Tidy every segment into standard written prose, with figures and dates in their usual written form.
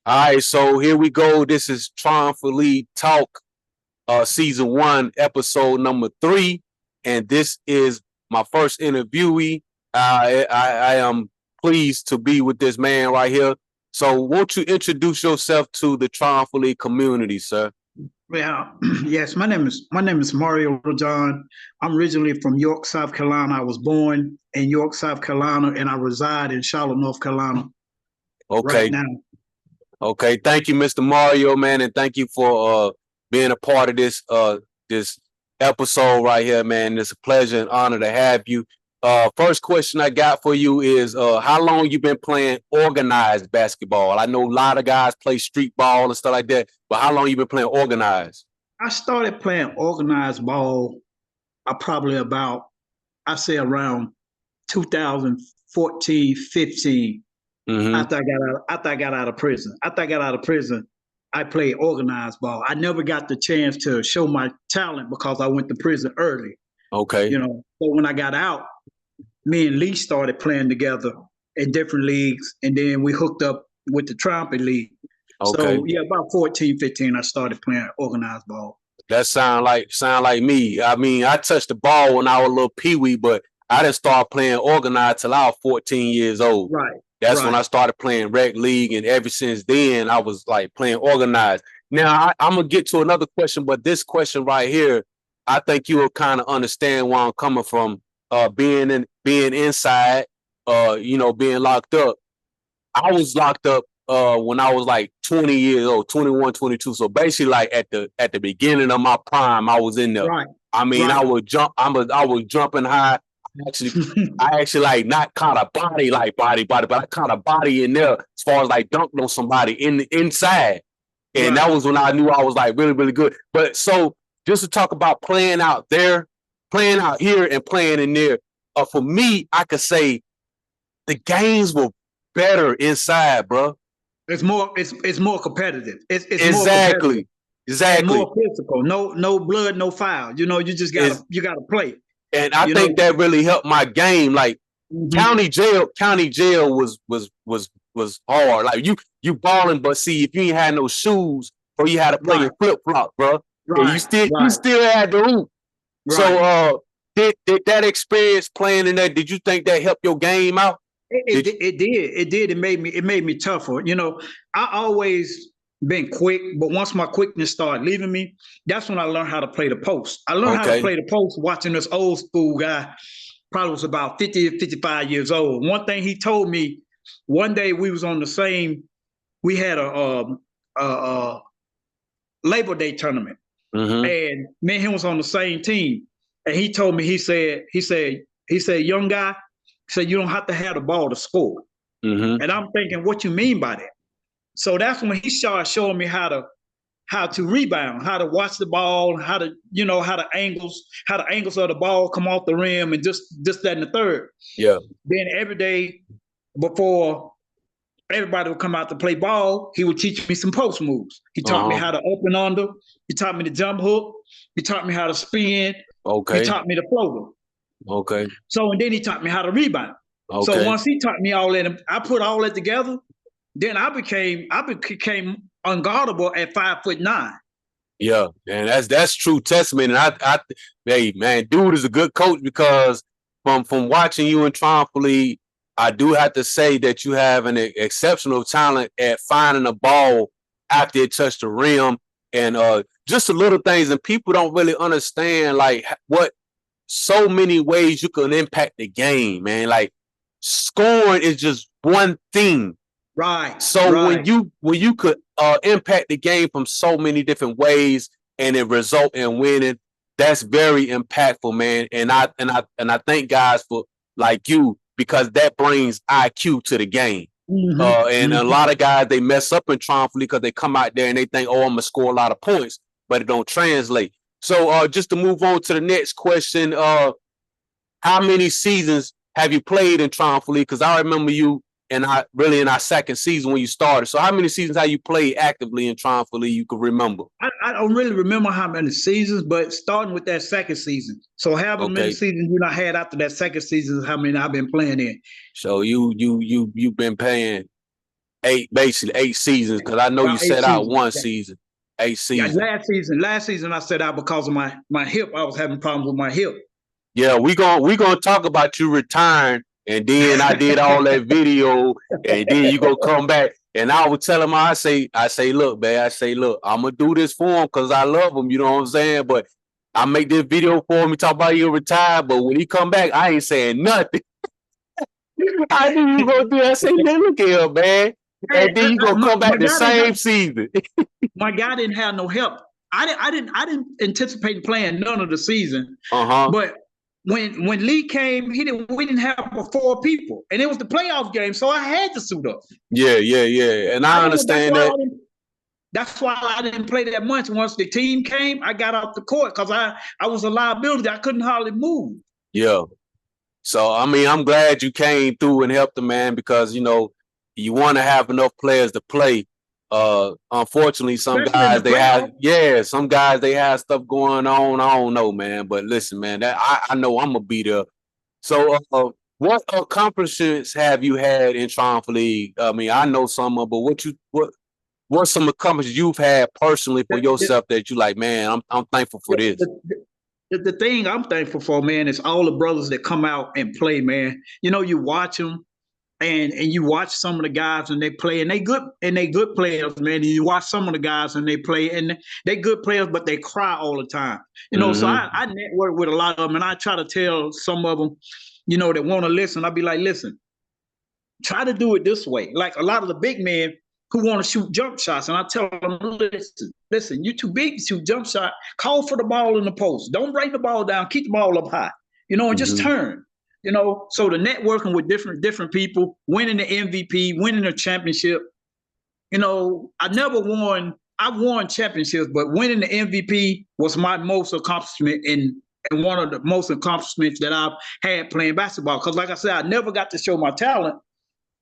All right, so here we go. This is Triumphant League Talk, season 1, episode number 3, and this is my first interviewee. I am pleased to be with this man right here. So, won't you introduce yourself to the Triumphant League community, sir? Well, yes, my name is Mario John. I'm originally from York, South Carolina. I was born in York, South Carolina, and I reside in Charlotte, North Carolina right Okay, now. okay. Thank you, Mr. Mario, man, and thank you for being a part of this episode right here, man. It's a pleasure and honor to have you. First question I got for you is how long you been playing organized basketball? I know a lot of guys play street ball and stuff like that, but how long you been playing organized? I started playing organized ball probably about, I say around 2014, 15. Mm-hmm. After I got out of prison. After I got out of prison, I played organized ball. I never got the chance to show my talent because I went to prison early. Okay. So when I got out, me and Lee started playing together in different leagues, and then we hooked up with the Triumphant League. Okay. So yeah, about 14, 15, I started playing organized ball. That sound like me. I mean, I touched the ball when I was a little peewee, but I didn't start playing organized till I was 14 years old. Right. That's when Right. I started playing rec league, and ever since then, I was like playing organized. Now I'm gonna get to another question, but this question right here, I think you will kind of understand where I'm coming from. Being inside, being locked up. I was locked up when I was like 20 years old, 21, 22. So basically, like at the beginning of my prime, I was in there. Right. I mean, I Right. would jump. I was jumping high. Actually, I actually like not caught a body like body, but I caught a body in there as far as like dunked on somebody in the inside. And that Right. was when I knew I was like really, really good. But so just to talk about playing out there, playing out here and playing in there, for me, I could say the games were better inside, bro. It's more competitive. It's more competitive Exactly. and Exactly. more physical. No blood, no foul. You just gotta Is you gotta play. and I You think know. that really helped my game. Like Hmm. county jail was hard. Like you balling, but see, if you ain't had no shoes or you had to play Right. in flip flop, bro, and you Right. still you Right. still had the hoop. So Right. did that experience playing in that, did you think that helped your game out? It, Did it, it did. It did. It made me tougher. I always been quick, but once my quickness started leaving me, that's when I learned how to play the post. I learned how to okay. play the post watching this old school guy, probably was about 50 or 55 years old. One thing he told me, one day we was on the same, we had a Labor Day tournament, Mm-hmm. and me and him was on the same team. And he told me, he said, young guy, he said, you don't have to have the ball to score. Mm-hmm. And I'm thinking, what you mean by that? So that's when he started showing me how to rebound, how to watch the ball, how the angles of the ball come off the rim, and just that and the third. Yeah. Then every day before everybody would come out to play ball, he would teach me some post moves. He taught me Uh-huh. how to open under. He taught me the jump hook. He taught me how to spin. He Okay. taught me the floater. Okay. So, and then he taught me how to rebound. So Okay. once he taught me all that, I put all that together. Then I became unguardable at 5'9". Yeah, and that's true testament. And hey man, dude is a good coach because from watching you in Triumphant League, I do have to say that you have an exceptional talent at finding a ball after it touched the rim, and just the little things. And people don't really understand like what so many ways you can impact the game, man. Like scoring is just one thing. Right, So when right. you could impact the game from so many different ways and it result in winning, that's very impactful, man. And I thank guys for like you because that brings IQ to the game. Mm-hmm, And a mm-hmm. lot of guys they mess up in Triumph League because they come out there and they think, oh, I'm gonna score a lot of points, but it don't translate. So just to move on to the next question, how many seasons have you played in Triumph League? Because I remember you and I really in our second season when you started. So how many seasons have you played actively in Triumph League you can remember? I don't really remember how many seasons, but starting with that second season. So however many Okay. seasons I had after that second season is how many I've been playing in. So you've been playing basically 8 seasons, because I know you about eight set out seasons. one Yeah. season, 8 Yeah, seasons. last season I set out because of my hip. I was having problems with my hip. Yeah, we gonna talk about you retiring, and then I did all that video, and then you gonna come back. And I would tell him, I say, look, man, look, I'm gonna do this for him because I love him. You know what I'm saying? But I make this video for him. He talk about you retire, but when he come back, I ain't saying nothing. I knew you gonna do that. I say, look at him, man. And then you gonna come back the same season. My guy didn't have no help. I didn't anticipate playing none of the season. But when Lee came, we didn't have but 4 people, and it was the playoff game, so I had to suit up. Yeah, and I understand that. That's why I didn't play that much. Once the team came, I got off the court because I was a liability. I couldn't hardly move. Yeah. So, I mean, I'm glad you came through and helped the man because, you know, you want to have enough players to play. Unfortunately, some guys they have stuff going on. I don't know, man. But listen, man, that I know I'm gonna be there. So, what accomplishments have you had in Triumphant League? I mean, I know some of, but what's some accomplishments you've had personally for yourself that you like, man? I'm thankful for this. The thing I'm thankful for, man, is all the brothers that come out and play, man. You know, you watch them. And you watch some of the guys and they play, and they good players, man. And you watch some of the guys and they play, and they good players, but they cry all the time. You know, so I network with a lot of them, and I try to tell some of them, you know, that want to listen. I'll be like, listen, try to do it this way. Like a lot of the big men who want to shoot jump shots, and I tell them, listen, you too big to shoot jump shot. Call for the ball in the post. Don't bring the ball down. Keep the ball up high. You know, and just turn. You know, so the networking with different people, winning the MVP, winning the championship. You know, I won championships, but winning the MVP was my most accomplishment and one of the most accomplishments that I've had playing basketball. Because like I said, I never got to show my talent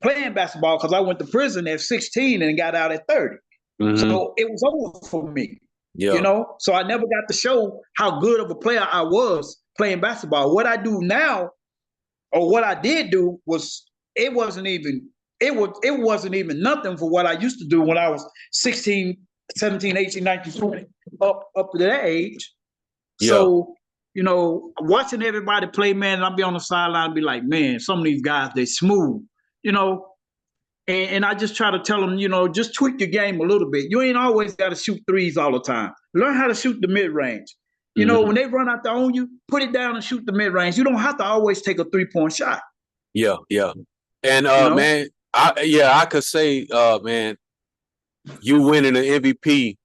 playing basketball because I went to prison at 16 and got out at 30. So it was over for me. Yeah. You know, so I never got to show how good of a player I was playing basketball. What I do now, or what I did do, was it wasn't even nothing for what I used to do when I was 16, 17, 18, 19, 20, up to that age. Yeah. So, you know, watching everybody play, man, and I'll be on the sideline and be like, man, some of these guys, they smooth, you know. And I just try to tell them, you know, just tweak your game a little bit. You ain't always got to shoot threes all the time. Learn how to shoot the mid-range. You know, when they run out there on you, put it down and shoot the mid-range. You don't have to always take a 3-point shot. Yeah. And man, I could say, man, you winning the MVP,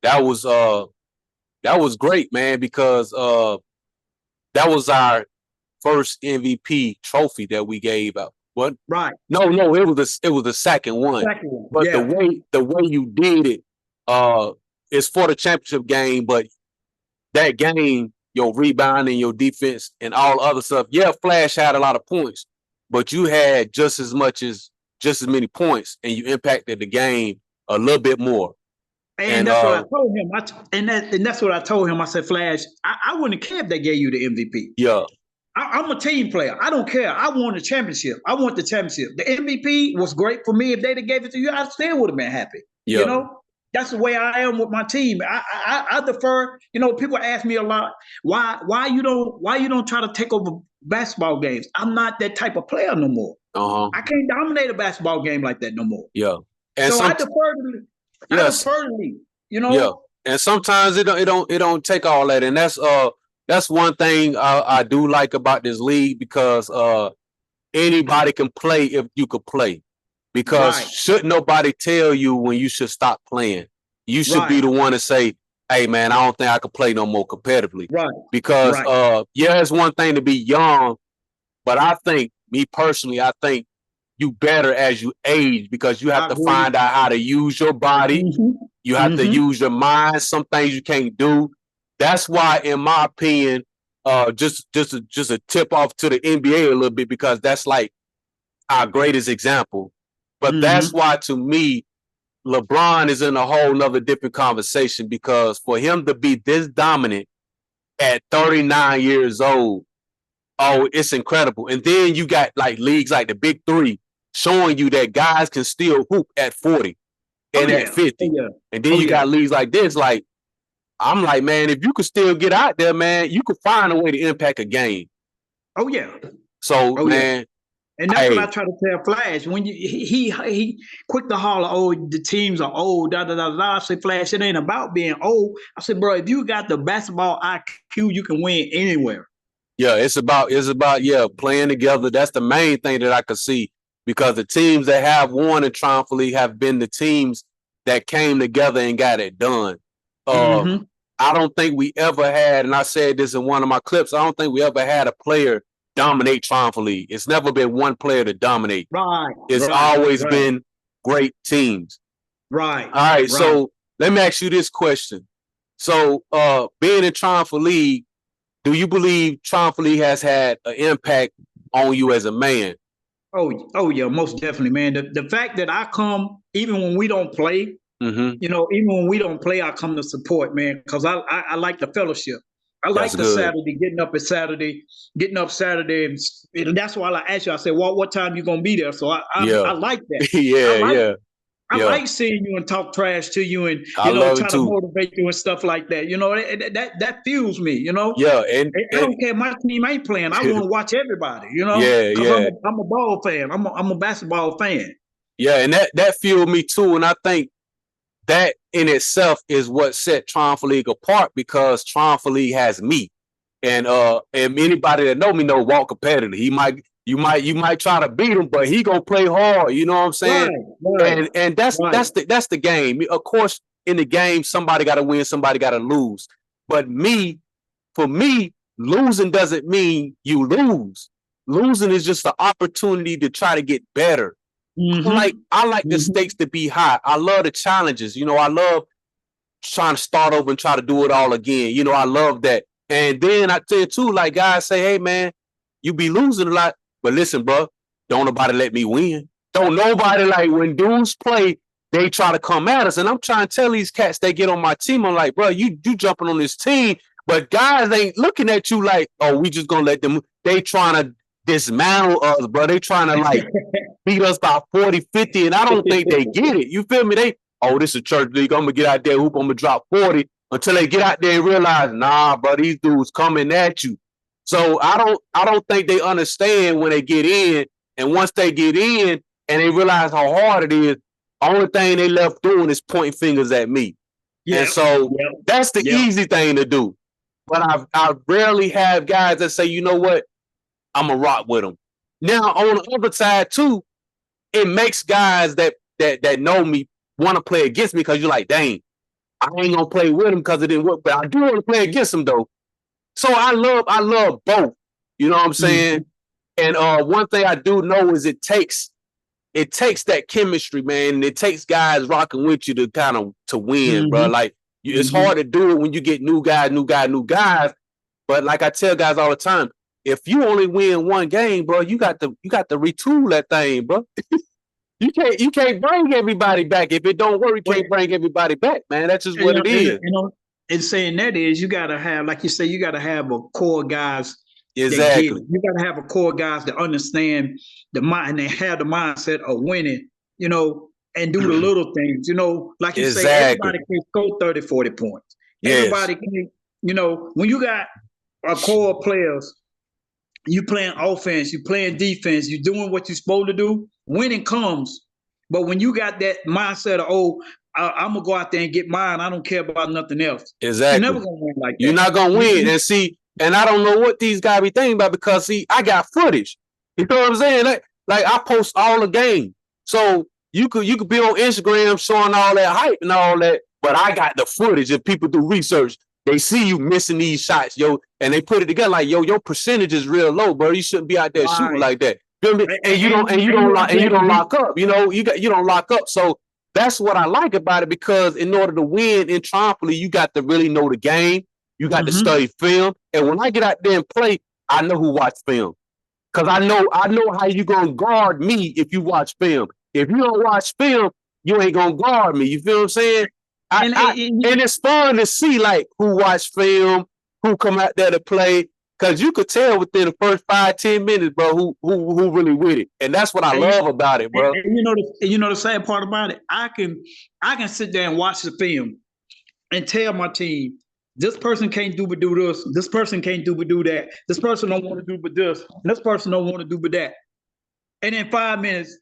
that was great, man, because that was our first MVP trophy that we gave out. What? Right. No, it was the second one. But the way you did it, it's for the championship game, but that game, your rebounding, your defense, and all other stuff. Yeah, Flash had a lot of points, but you had just as many points, and you impacted the game a little bit more. And that's what I told him. And that's what I told him. I said, Flash, I wouldn't care if they gave you the MVP. Yeah. I'm a team player. I don't care. I won the championship. I want the championship. The MVP was great for me. If they'd have gave it to you, I still would have been happy. Yeah. You know? That's the way I am with my team. I defer. You know, people ask me a lot, why you don't try to take over basketball games? I'm not that type of player no more. I can't dominate a basketball game like that no more. Yeah. And so I defer to Lee. You know. Yeah. And sometimes it don't take all that, and that's one thing I do like about this league, because anybody can play if you could play. Because should nobody tell you when you should stop playing? You should be the one to say, hey, man, I don't think I can play no more competitively. Right. Because, it's one thing to be young, but I think, me personally, I think you better as you age, because you have to find out how to use your body. You have to use your mind. Some things you can't do. That's why, in my opinion, just a tip off to the NBA a little bit, because that's like our greatest example. But that's why, to me, LeBron is in a whole nother different conversation, because for him to be this dominant at 39 years old, it's incredible. And then you got like leagues like the Big Three, showing you that guys can still hoop at 40 and at 50. And then you got leagues like this. Like, I'm like, man, if you could still get out there, man, you could find a way to impact a game. Oh yeah. So man, and that's what I try to tell Flash. When he quick to holler, oh, the teams are old, da da da da. I say, Flash, it ain't about being old. I said, bro, if you got the basketball IQ, you can win anywhere. Yeah, it's about playing together. That's the main thing that I could see, because the teams that have won in Triumphant League have been the teams that came together and got it done. I don't think we ever had, and I said this in one of my clips, I don't think we ever had a player dominate Triumphant League. It's never been one player to dominate. Right. It's always been great teams. Right. All right. So let me ask you this question. So being in Triumphant League, do you believe Triumphant League has had an impact on you as a man? Oh yeah, most definitely, man. The fact that I come, even when we don't play, you know, even when we don't play, I come to support, man, because I like the fellowship. I like the Saturday, getting up Saturday, and that's why I asked you. I said, "Well, what time you gonna be there?" So I like that. I like seeing you and talk trash to you, and try to motivate you and stuff like that. You know, that fuels me. You know, and I don't care. My team ain't playing. I want to watch everybody. You know, because I'm a ball fan. I'm a basketball fan. Yeah, and that fueled me too, and I think that in itself is what set Triumphant League apart, because Triumphant League has me, and anybody that know me know Walt competitive. You might try to beat him, but he gonna play hard. You know what I'm saying? Right. And that's the game. Of course, in the game, somebody got to win, somebody got to lose. But for me, losing doesn't mean you lose. Losing is just an opportunity to try to get better. I like the stakes to be high. I love the challenges. You know, I love trying to start over and try to do it all again. You know, I love that. And then I tell you too, like guys say, hey man, you be losing a lot, but listen, bro, don't nobody let me win. Don't nobody, like, when dudes play, they try to come at us. And I'm trying to tell these cats they get on my team, I'm like, bro, you jumping on this team, but guys ain't looking at you like, oh, we just gonna let them. They trying to dismantle us, bro. They trying to like beat us by 40, 50, and I don't think they get it. You feel me? This is church league. I'm gonna get out there, hoop, I'm gonna drop 40, until they get out there and realize, nah, bro, these dudes coming at you. So I don't think they understand when they get in, and once they get in and they realize how hard it is, only thing they left doing is pointing fingers at me. And so that's the easy thing to do. But I rarely have guys that say, you know what, I'm gonna rock with them. Now on the other side too, it makes guys that know me want to play against me, because you're like, dang, I ain't gonna play with him because it didn't work, but I do want to play against him though. So I love both. You know what I'm saying? And one thing I do know is it takes that chemistry, man. And it takes guys rocking with you to win, bro. Like it's hard to do it when you get new guys. But like I tell guys all the time, if you only win one game, bro, you got to retool that thing, bro. You can't bring everybody back. If it don't work, you can't bring everybody back, man. That's just what it is. You know, and saying that is, you got to have, like you say, you got to have a core guys. Exactly. You got to have a core guys that understand the mind, and they have the mindset of winning, you know, and do the little things, you know, like you say, everybody can score 30, 40 points. Everybody can, you know, when you got a core of players, you playing offense, you playing defense, you doing what you're supposed to do, winning comes. But when you got that mindset of, I'm gonna go out there and get mine, I don't care about nothing else. Exactly. You're never gonna win like that. You're not gonna win. And see, and I don't know what these guys be thinking about, because see, I got footage. You know what I'm saying? Like I post all the game. So you could be on Instagram showing all that hype and all that, but I got the footage. If people do research, they see you missing these shots, yo, and they put it together like, yo, your percentage is real low, bro. You shouldn't be out there shooting like that. And you don't lock up. You know, you don't lock up. So that's what I like about it, because in order to win in Triumphant League, you got to really know the game. You got to study film. And when I get out there and play, I know who watch film. Because I know how you gonna guard me if you watch film. If you don't watch film, you ain't gonna guard me. You feel what I'm saying? And it's fun to see like who watch film, who come out there to play. Cause you could tell within the first 5-10 minutes, bro, who really with it. And that's what I love about it, bro. And you know the sad part about it? I can sit there and watch the film and tell my team, this person can't do but do this, this person can't do but do that, this person don't want to do but this, and this person don't want to do but that. And in 5 minutes,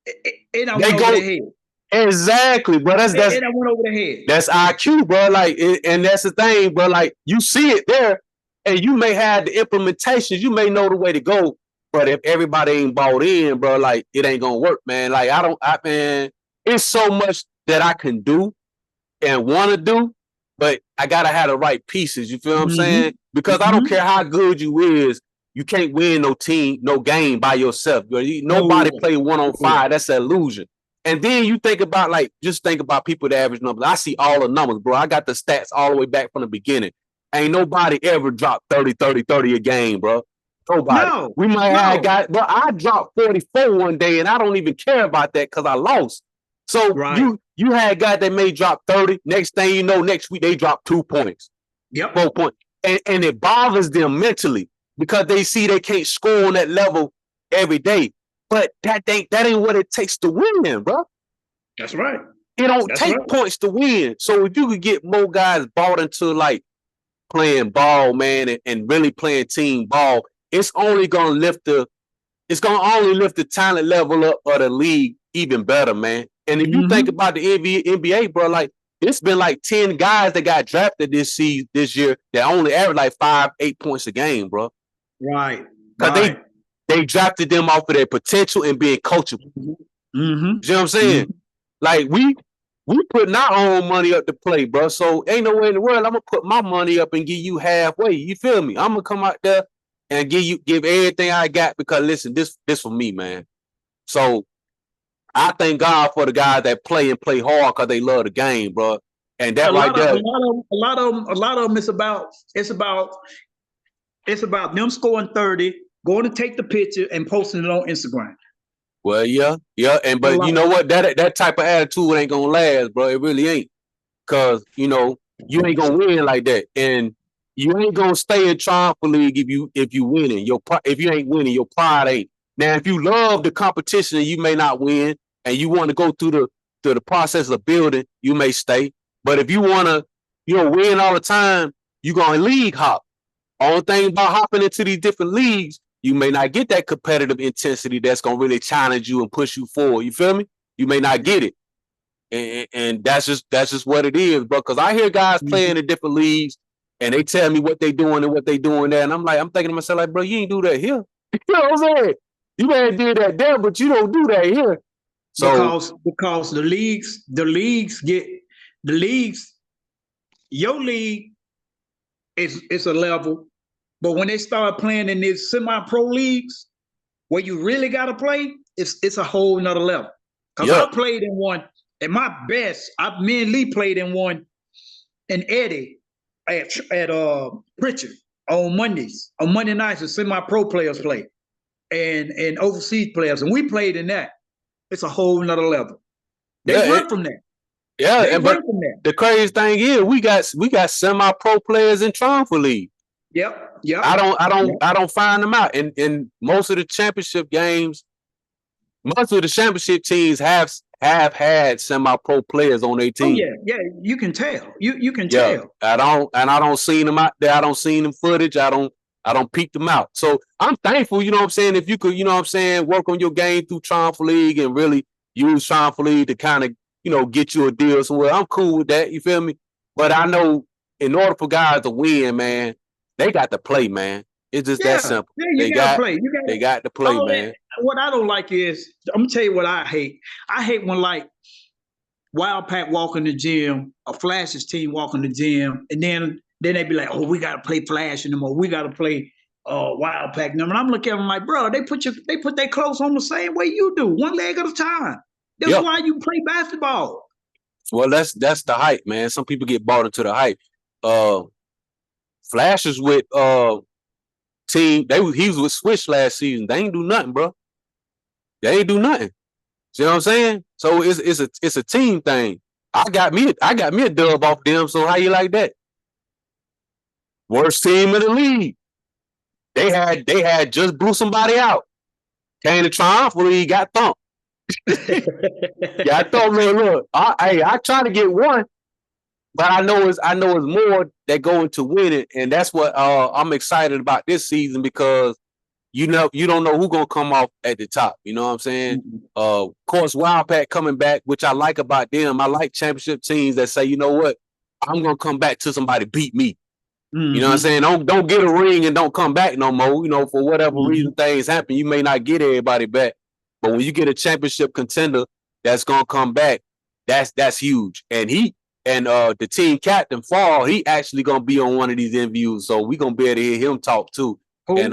it I went over their head. Exactly, bro. That's I went over their head. That's IQ, bro. Like, and that's the thing, bro. Like, you see it there, and you may have the implementations, you may know the way to go, but if everybody ain't bought in, bro, like, it ain't gonna work, man. Like, man, it's so much that I can do and want to do, but I gotta have the right pieces. You feel what I'm saying? Because I don't care how good you is, you can't win no game by yourself. Nobody play 1-on-5. That's an illusion. And then you think about, like, just think about people with average numbers. I see all the numbers, bro. I got the stats all the way back from the beginning. Ain't nobody ever dropped 30 a game, bro. Nobody. No, we might have got, bro, I dropped 44 one day, and I don't even care about that because I lost. So you had guys that may drop 30. Next thing you know, next week they drop 2 points. 4 points. And it bothers them mentally because they see they can't score on that level every day. But that ain't what it takes to win, bro. That's right. It don't take points to win. So if you could get more guys bought into, like, playing ball, man, and really playing team ball, it's only gonna lift the talent level up of the league even better, man. And if you think about the NBA, bro, like, it's been like 10 guys that got drafted this year that only average like 5-8 points a game, bro. Right. Because they drafted them off of their potential and being coachable. You know what I'm saying? Like, we putting our own money up to play, bro. So ain't no way in the world I'm gonna put my money up and give you halfway. You feel me? I'm gonna come out there and give everything I got because, listen, this for me, man. So I thank God for the guys that play hard because they love the game, bro. And that there. A lot of them it's about them scoring 30, going to take the picture and posting it on Instagram. Well, yeah. But you know what? That type of attitude ain't gonna last, bro. It really ain't. Cause you ain't gonna win like that. And you ain't gonna stay in Triumphant League if you winning. If you ain't winning, your pride ain't. Now, if you love the competition and you may not win, and you want to go through the process of building, you may stay. But if you want to, win all the time, you're going to league hop. Only thing about hopping into these different leagues, you may not get that competitive intensity that's going to really challenge you and push you forward. You feel me? You may not get it. And that's just what it is, bro. Because I hear guys playing in different leagues, and they tell me what they doing and what they doing there. And I'm thinking to myself, like, bro, you ain't do that here. You know what I'm saying? You may have did that there, but you don't do that here. So, because the leagues, your league is a level, but when they start playing in these semi-pro leagues where you really got to play, it's a whole nother level. Because I played in one, at my best, me and Lee played in one, and Eddie at Pritchard on Mondays. On Monday nights, the semi-pro players play, and overseas players, and we played in that. It's a whole nother level. They work from that. Yeah, but the crazy thing is, we got semi-pro players in Triumphant League. Yep. I don't find them out. And most of the championship games, most of the championship teams have had semi-pro players on their team. Oh, yeah, you can tell. You can tell. I don't see them out there. I don't see them footage. I don't peek them out. So I'm thankful, you know what I'm saying, if you could, you know what I'm saying, work on your game through Triumphant League and really use Triumphant League to kind of, get you a deal somewhere. I'm cool with that, you feel me? But I know in order for guys to win, man, they got to play, man. It's just that simple. Yeah, they got to play. They got to play, man. What I don't like is, I'm going to tell you what I hate. I hate when, like, Wild Pack walk in the gym, a Flash's team walk in the gym, and then they be like, oh, we got to play Flash anymore. We got to play Wild Pack number. And I'm looking at them like, bro, they put their clothes on the same way you do, one leg at a time. That's why you play basketball. Well, that's the hype, man. Some people get bought into the hype. Flash is with team. He was with Switch last season. They ain't do nothing, bro. They ain't do nothing. See what I'm saying? So it's a team thing. I got me a dub off them. So how you like that? Worst team in the league. They had just blew somebody out. Came to Triumphant League, got thumped. Yeah, I thought, man, look, I try to get one, but I know it's more that go into winning, and that's what I'm excited about this season because you don't know who's gonna come off at the top. You know what I'm saying? Of course, Wildcat coming back, which I like about them. I like championship teams that say, you know what, I'm gonna come back till somebody beat me. You know what I'm saying? Don't get a ring and don't come back no more. You know, for whatever reason things happen, you may not get everybody back. But when you get a championship contender that's gonna come back, that's huge. And the team captain Fall, he actually gonna be on one of these interviews, so we gonna be able to hear him talk too. Who? And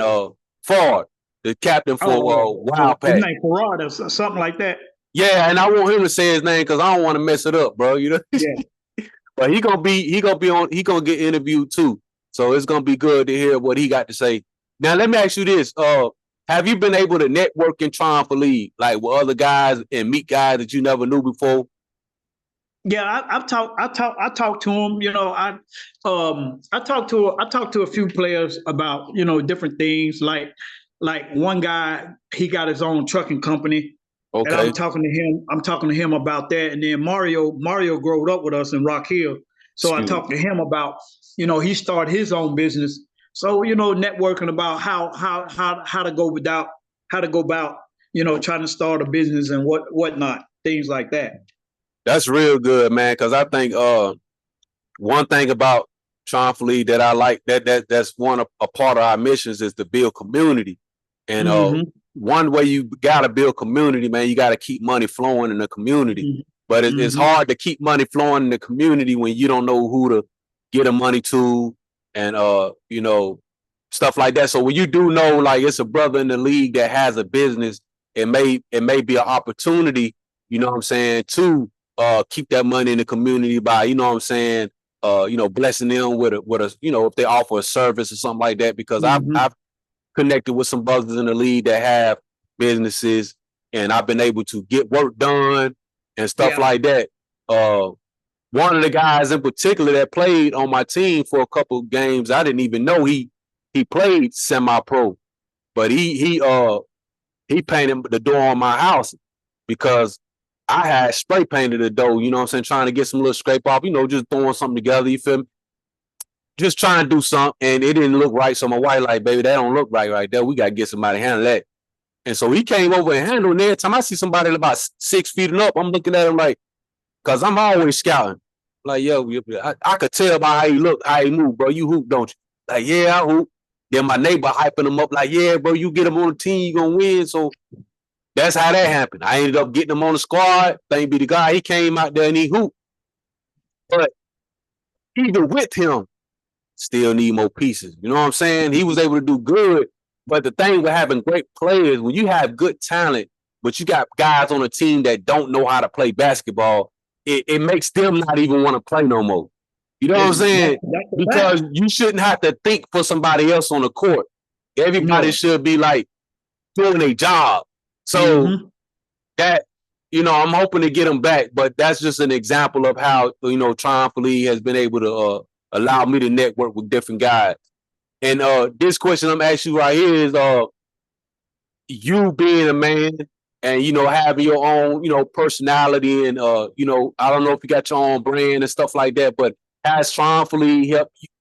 Ford, the captain for His Wildcat. name Farad or something like that. Yeah, and I want him to say his name because I don't want to mess it up, bro. You know. Yeah. But he gonna get interviewed too. So it's gonna be good to hear what he got to say. Now let me ask you this: have you been able to network in Triumphant League, like with other guys and meet guys that you never knew before? Yeah, I talked to him. You know, I talked to a few players about different things. Like one guy, he got his own trucking company, and Okay. I'm talking to him about that. And then Mario growed up with us in Rock Hill, so I talked to him about he started his own business. So networking about how to go about trying to start a business and whatnot, things like that. That's real good, man. Because I think one thing about Triumphant League that I like that's a part of our missions is to build community. And one way you gotta build community, man, you gotta keep money flowing in the community. But it's hard to keep money flowing in the community when you don't know who to get the money to, and stuff like that. So when you do know, like, it's a brother in the league that has a business, it may be an opportunity, you know what I'm saying, to keep that money in the community by, you know what I'm saying, blessing them with a if they offer a service or something like that. Because I've connected with some brothers in the league that have businesses, and I've been able to get work done and stuff like that. One of the guys in particular that played on my team for a couple of games, I didn't even know he played semi-pro, but he painted the door on my house because I had spray painted the door, you know what I'm saying, trying to get some little scrape off, just throwing something together, you feel me? Just trying to do something, and it didn't look right. So my wife like, baby, that don't look right there. We got to get somebody to handle that. And so he came over and handled it. Every time I see somebody about 6 feet and up, I'm looking at him like, because I'm always scouting. Like, yo, I could tell by how he look, how he move, bro. You hoop, don't you? Like, yeah, I hoop. Then my neighbor hyping him up like, yeah, bro, you get him on the team, you going to win. So that's how that happened. I ended up getting him on the squad. Thank be the guy. He came out there and he hooped. But even with him, still need more pieces. You know what I'm saying? He was able to do good. But the thing with having great players, when you have good talent, but you got guys on a team that don't know how to play basketball, it makes them not even want to play no more. You know what I'm saying? Because you shouldn't have to think for somebody else on the court. Everybody should be like doing a job. So that, I'm hoping to get them back, but that's just an example of how, Triumphant League has been able to allow me to network with different guys. And this question I'm asking you right here is you being a man and, having your own, personality and, I don't know if you got your own brand and stuff like that, but has Triumphant League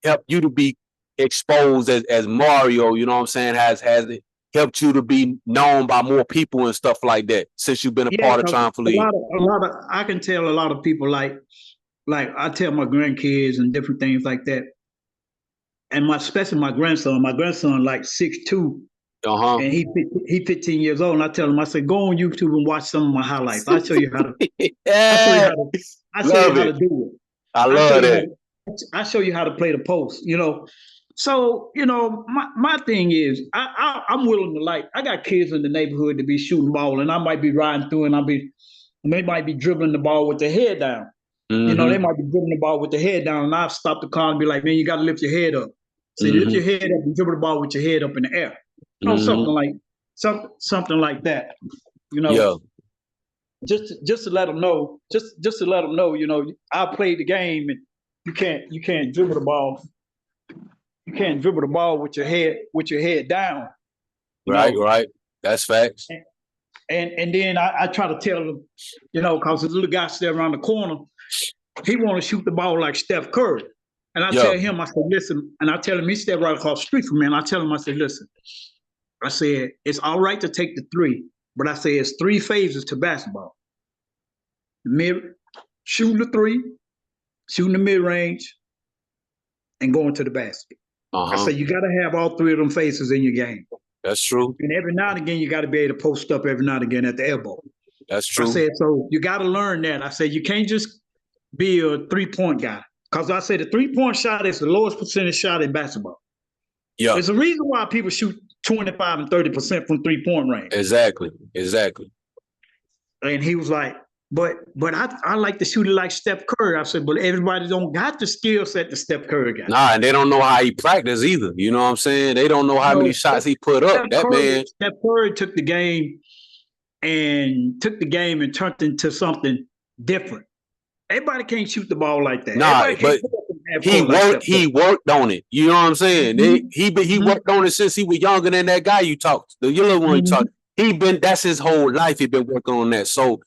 helped you to be exposed as Mario, you know what I'm saying, has it helped you to be known by more people and stuff like that since you've been a part of Triumphant League? I can tell a lot of people, like I tell my grandkids and different things like that. And especially my grandson like 6'2", and he 15 years old. And I tell him, I said, go on YouTube and watch some of my highlights. I'll show you how to. I'll show you how to do it. I love it. I'll show you how to play the post. So my thing is, I'm willing to, I got kids in the neighborhood to be shooting ball, and I might be riding through, and they might be dribbling the ball with their head down. They might be dribbling the ball with their head down, and I'll stop the car and be like, man, you got to lift your head up. So you lift your head up and dribble the ball with your head up in the air. Something like that. Just to let them know, just to let them know, I played the game, and you can't dribble the ball. You can't dribble the ball with your head down. Right. That's facts. And then I try to tell him, because the little guy still around the corner, he want to shoot the ball like Steph Curry. And I tell him, I said, listen, and I tell him, he stepped right across the street from me, and I tell him, I said, listen, I said, it's all right to take the three, but I say it's 3 phases to basketball. Shooting the three, shooting the mid-range, and going to the basket. I say, you got to have all 3 of them phases in your game. That's true. And every now and again, you got to be able to post up every now and again at the elbow. That's true. I said, so you got to learn that. I said, you can't just be a 3-point guy. Because I say the 3-point shot is the lowest percentage shot in basketball. Yeah. There's a reason why people shoot 25 and 30% from 3-point range. Exactly. And he was like, but I like to shoot it like Steph Curry. I said, but everybody don't got the skill set that Steph Curry got. Nah, and they don't know how he practiced either. You know what I'm saying? They don't know how many shots he put up. Steph Curry took the game and turned it into something different. Everybody can't shoot the ball like that. Nah, but he worked on it. You know what I'm saying? He worked on it since he was younger than that guy you talked. The little one you talked. That's his whole life. He been working on that. So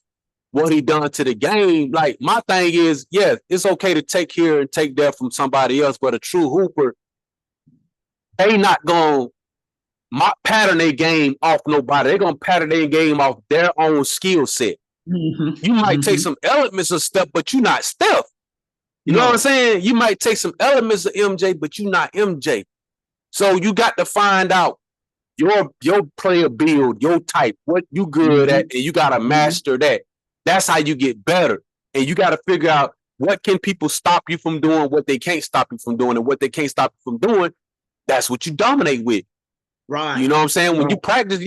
what he done to the game, like my thing is, it's okay to take here and take there from somebody else, but a true hooper, they not gonna pattern their game off nobody. They're gonna pattern their game off their own skill set. You might take some elements of Steph, but you're not Steph. You know what I'm saying? You might take some elements of MJ, but you're not MJ. So you got to find out your player build, your type, what you good at, and you got to master that. That's how you get better. And you got to figure out what can people stop you from doing, what they can't stop you from doing, and what they can't stop you from doing. That's what you dominate with. Right. You know what I'm saying? When you practice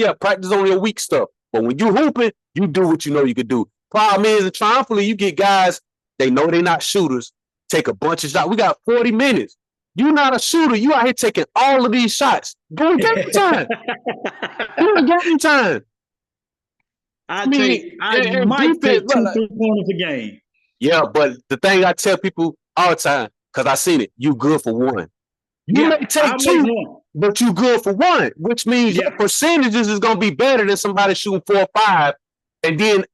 on your weak stuff. But when you hooping, you do what you know you could do. Problem is, in Triumphant League, you get guys, they know they're not shooters, take a bunch of shots. We got 40 minutes. You're not a shooter. You out here taking all of these shots. During game time. During game time. I might take 2 3-pointers a game. Yeah, but the thing I tell people all the time, because I seen it, you good for 1. You may take 2, but you good for 1, which means your percentages is gonna be better than somebody shooting 4 or 5, and then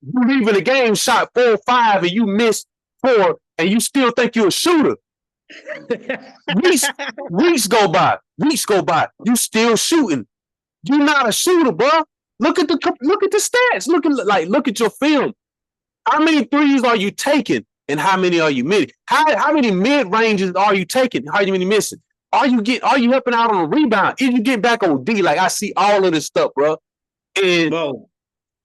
you leaving the game shot 4 or 5, and you miss 4, and you still think you're a shooter. Weeks go by. You still shooting. You're not a shooter, bro. Look at the stats. Look at your film. How many threes are you taking, and how many are you missing? How many mid ranges are you taking? How many missing? Are you helping out on a rebound? If you get back on D, like I see all of this stuff, bro. And bro,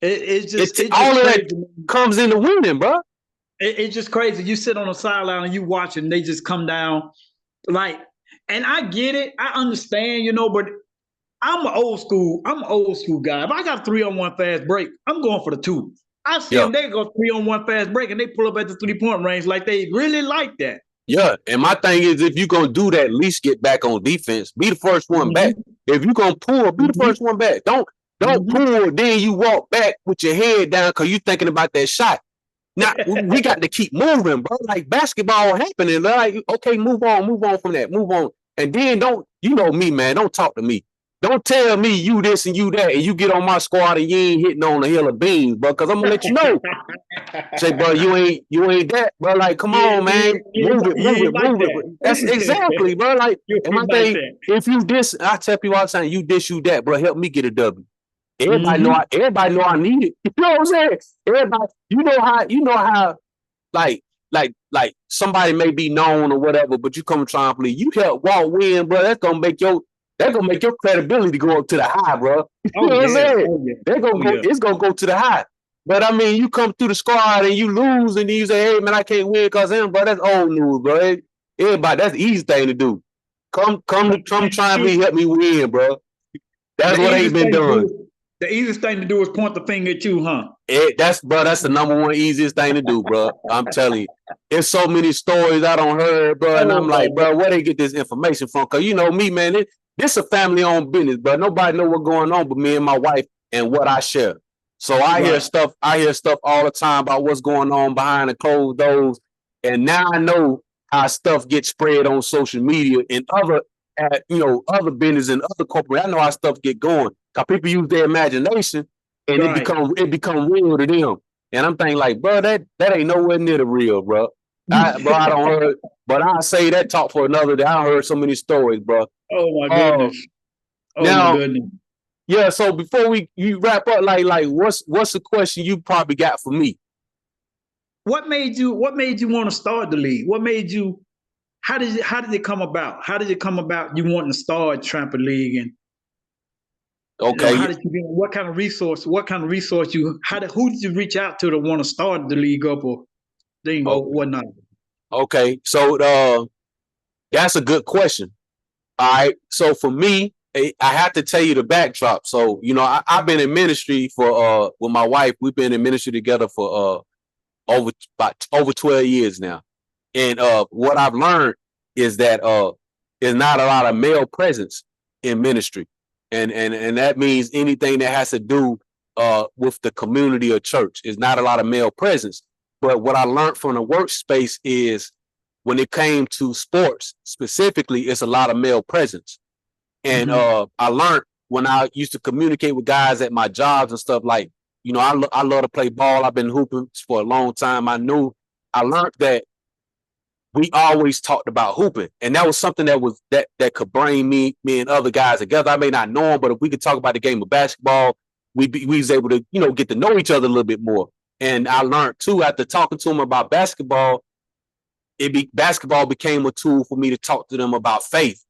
it's just all of crazy. that comes into winning, bro. It's just crazy. You sit on the sideline and you watch and they just come down, and I get it, I understand, but I'm an old school guy. If I got a 3-on-1 fast break, I'm going for the 2. I see them, they go 3-on-1 fast break and they pull up at the 3-point range like they really like that. Yeah, and my thing is, if you're going to do that, at least get back on defense. Be the first one back. If you're going to pull, be the first one back. Don't pull, then you walk back with your head down because you're thinking about that shot. Now, we got to keep moving, bro. Like, basketball happening. Like, okay, move on from that. Move on. And then you know me, man, don't talk to me. Don't tell me you this and you that, and you get on my squad and you ain't hitting on the hill of beans, bro, because I'm going to let you know. Say, bro, you ain't that, bro. Like, come on, man. Move it. That's exactly, bro. Like, and my thing, if you diss, I tell people all the time, you diss, you that, bro, help me get a W. Everybody know I need it. You know what I'm saying? Everybody, you know how, like somebody may be known or whatever, but you come to Triumphant League, you help Walt win, bro. That's gonna make your credibility go up to the high, bro. You know what I'm saying? It's gonna go to the high. But I mean, you come through the squad and you lose, and then you say, "Hey, man, I can't win because him, bro." That's old news, bro. Everybody, that's the easy thing to do. Come Triumphant League, help me win, bro. That's what ain't been done. The easiest thing to do is point the finger at you, huh? That's the number one easiest thing to do, bro. I'm telling you. There's so many stories I don't heard, bro. And I'm like, bro, where they get this information from? Because you know me, man, this a family-owned business, bro. Nobody know what's going on but me and my wife and what I share. So I hear stuff all the time about what's going on behind the closed doors. And now I know how stuff gets spread on social media and at other business and other corporate. I know how stuff get going. Cause people use their imagination and Right. it become real to them. And I'm thinking like, bro, that ain't nowhere near the real, bro. I don't heard, but I say that talk for another day. I heard so many stories, bro. Oh my goodness. Oh Now, my goodness. yeah. So before you wrap up, like what's the question you probably got for me? What made you want to start the league? What made you? How did it come about? How did it come about you wanting to start Triumphant League? And okay, how did you get? What kind of resource? You? Who did you reach out to want to start the league up or thing or whatnot? Okay, so that's a good question. All right, so for me, I have to tell you the backdrop. So I've been in ministry for with my wife. We've been in ministry together for over 12 years now. And what I've learned is that there's not a lot of male presence in ministry. And that means anything that has to do with the community or church is not a lot of male presence. But what I learned from the workspace is when it came to sports specifically, it's a lot of male presence. And I learned when I used to communicate with guys at my jobs and stuff like, I love to play ball. I've been hooping for a long time. I learned that we always talked about hooping. And that was something that could bring me and other guys together. I may not know them, but if we could talk about the game of basketball, we was able to, get to know each other a little bit more. And I learned too, after talking to them about basketball, basketball became a tool for me to talk to them about faith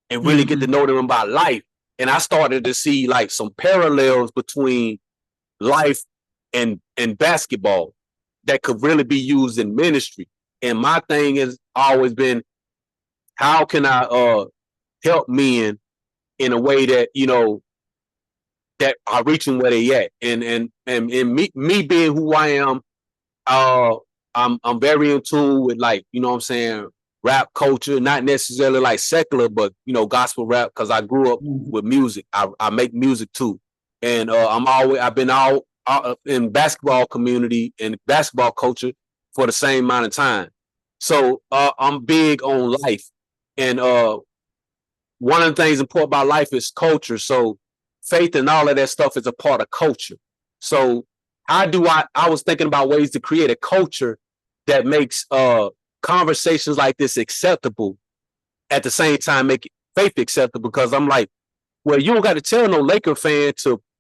and really get to know them about life. And I started to see like some parallels between life and basketball that could really be used in ministry. And my thing has always been, how can I help men in a way that that are reaching where they at? And me being who I am, I'm very in tune with, like, what I'm saying, rap culture, not necessarily like secular, but gospel rap, because I grew up with music. I make music too. And I've been out in basketball community and basketball culture for the same amount of time. So I'm big on life. And one of the things important about life is culture. So faith and all of that stuff is a part of culture. So I was thinking about ways to create a culture that makes conversations like this acceptable, at the same time make faith acceptable. Because I'm like, well, you don't got to tell no Laker fan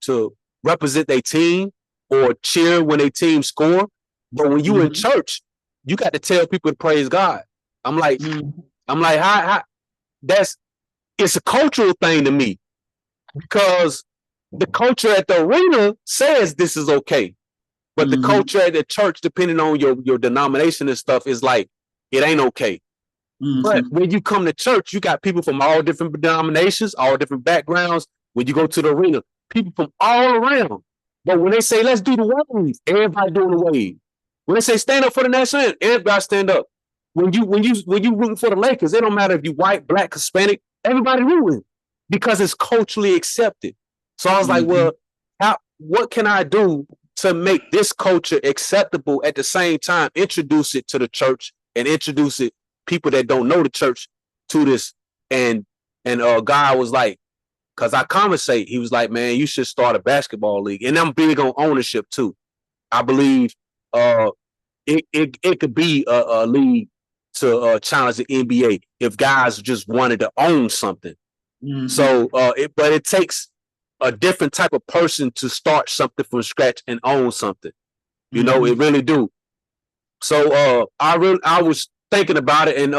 to represent their team or cheer when their team score. But when you in church, you got to tell people to praise God. I'm like, how it's a cultural thing to me, because the culture at the arena says this is okay. But the culture at the church, depending on your denomination and stuff, is like, it ain't okay. But when you come to church, you got people from all different denominations, all different backgrounds. When you go to the arena, people from all around. But when they say, let's do the wave, everybody doing the wave. When they say stand up for the national anthem, everybody stand up. When you rooting for the Lakers, it don't matter if you white, black, Hispanic, everybody rooting, because it's culturally accepted. So I was like, well, what can I do to make this culture acceptable, at the same time introduce it to the church and introduce it people that don't know the church to this? And God was like, because I conversate, he was like, man, you should start a basketball league. And I'm big on ownership too. I believe it could be a league to challenge the NBA if guys just wanted to own something. So but it takes a different type of person to start something from scratch and own something. It really do. So I was thinking about it, and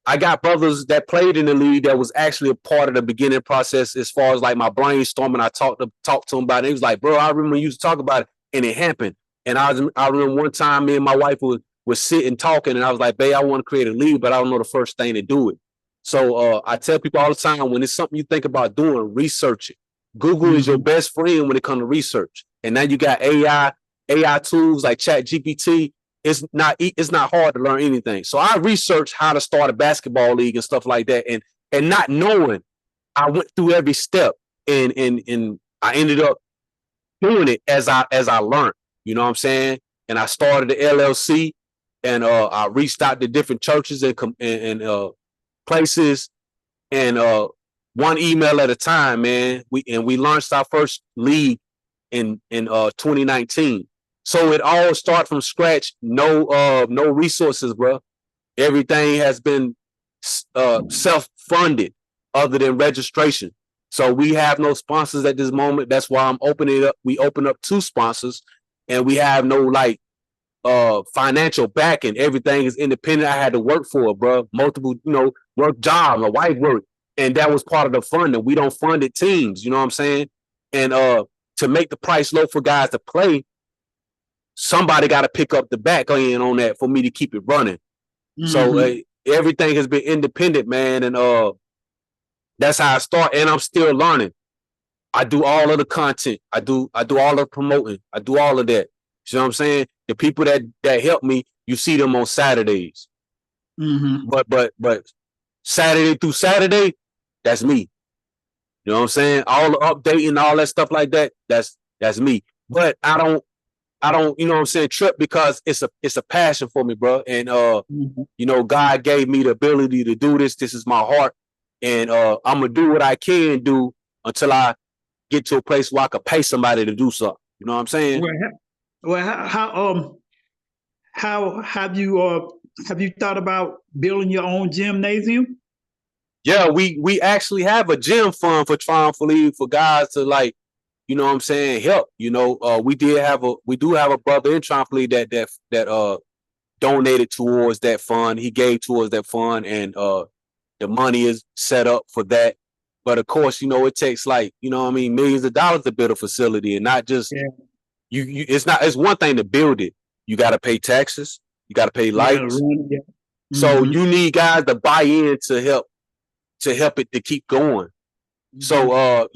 I got brothers that played in the league that was actually a part of the beginning process, as far as like my brainstorming. I talked to him about it. He was like, bro, I remember you used to talk about it, and it happened. And I remember one time me and my wife was sitting talking, and I was like, babe, I want to create a league, but I don't know the first thing to do it. So I tell people all the time, when it's something you think about doing, research it. Google is your best friend when it comes to research. And now you got AI tools like ChatGPT. It's not hard to learn anything. So I researched how to start a basketball league and stuff like that. And not knowing, I went through every step, and I ended up doing it as I learned. You know what I'm saying? And I started the LLC, and I reached out to different churches and places, and one email at a time, man. We launched our first league in 2019. So it all started from scratch. No resources, bro. Everything has been self-funded, other than registration. So we have no sponsors at this moment. That's why I'm opening it up. We open up 2 sponsors, and we have no financial backing. Everything is independent. I had to work for it, bro. Multiple, work jobs. My wife worked, and that was part of the funding. We don't fund it teams. You know what I'm saying? And to make the price low for guys to play, somebody got to pick up the back end on that for me to keep it running. Mm-hmm. So everything has been independent, man, and that's how I start. And I'm still learning. I do all of the content. I do all of promoting. I do all of that. You know what I'm saying? The people that help me, you see them on Saturdays. Mm-hmm. But Saturday through Saturday, that's me. You know what I'm saying? All the updating, all that stuff like that, that's me. But I don't, you know what I'm saying, trip, because it's a passion for me, bro. And God gave me the ability to do this. This is my heart. And I'm gonna do what I can do until I get to a place where I can pay somebody to do something. You know what I'm saying? Well, how have you thought about building your own gymnasium? Yeah, we actually have a gym fund for Triumphant League for guys to, like, you know what I'm saying, help. You know, we do have a brother in Triumphant League that donated towards that fund. He gave towards that fund, and the money is set up for that. But of course, it takes, like, millions of dollars to build a facility, and not just it's one thing to build it. You got to pay taxes, you got to pay lights. Mm-hmm. So you need guys to buy in to help it to keep going. Mm-hmm. So